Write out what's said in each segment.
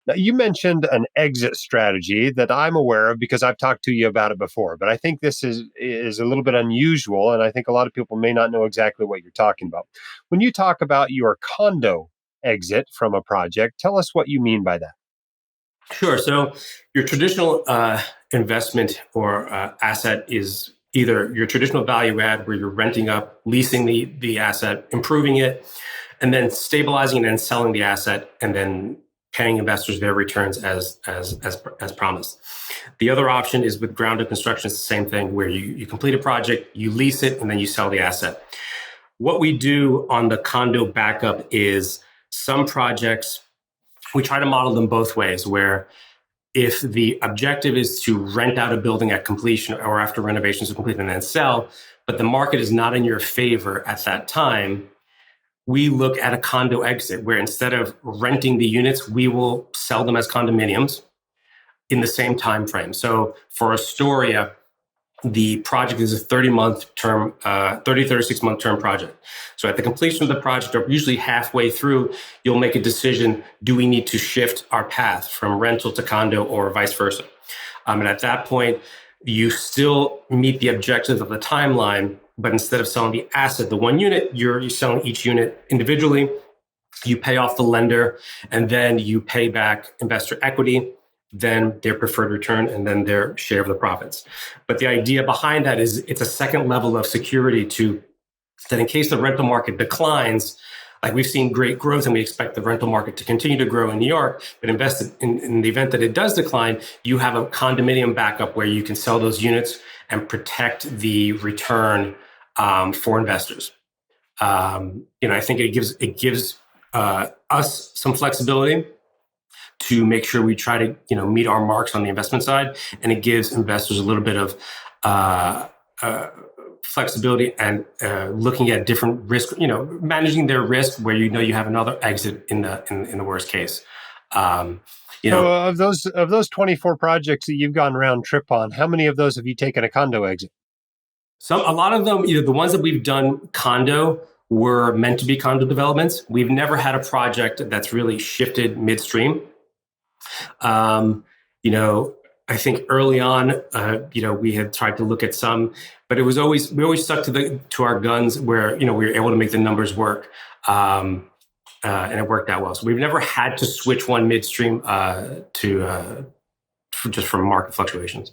Now, you mentioned an exit strategy that I'm aware of because I've talked to you about it before, but I think this is a little bit unusual, and I think a lot of people may not know exactly what you're talking about. When you talk about your condo exit from a project, tell us what you mean by that. Sure. So your traditional investment or asset is either your traditional value add, where you're renting up, leasing the asset, improving it, and then stabilizing and then selling the asset, and then paying investors their returns as promised. The other option is with ground up construction. It's the same thing, where you complete a project, you lease it, and then you sell the asset. What we do on the condo backup is some projects, we try to model them both ways, where if the objective is to rent out a building at completion or after renovations are complete and then sell, but the market is not in your favor at that time, we look at a condo exit, where instead of renting the units, we will sell them as condominiums in the same time frame. So for Astoria, the project is a 30-month term, 36-month term project. So at the completion of the project, or usually halfway through, you'll make a decision: do we need to shift our path from rental to condo or vice versa? And at that point, you still meet the objectives of the timeline, but instead of selling the asset, the one unit, you're selling each unit individually. You pay off the lender, and then you pay back investor equity, then their preferred return, and then their share of the profits. But the idea behind that is it's a second level of security that in case the rental market declines, like we've seen great growth and we expect the rental market to continue to grow in New York, but in the event that it does decline, you have a condominium backup where you can sell those units and protect the return for investors. I think it gives us some flexibility to make sure we try to meet our marks on the investment side, and it gives investors a little bit of flexibility and looking at different risk, managing their risk, where you have another exit in the worst case. So of those 24 projects that you've gone round trip on, how many of those have you taken a condo exit? A lot of them, the ones that we've done condo were meant to be condo developments. We've never had a project that's really shifted midstream. I think early on, we had tried to look at some, but we always stuck to our guns, where, we were able to make the numbers work. And it worked out well. So we've never had to switch one midstream just from market fluctuations.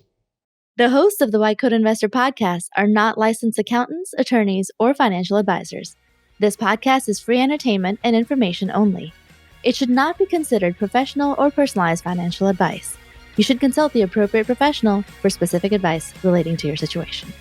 The hosts of the YQA Investor Podcast are not licensed accountants, attorneys, or financial advisors. This podcast is free entertainment and information only. It should not be considered professional or personalized financial advice. You should consult the appropriate professional for specific advice relating to your situation.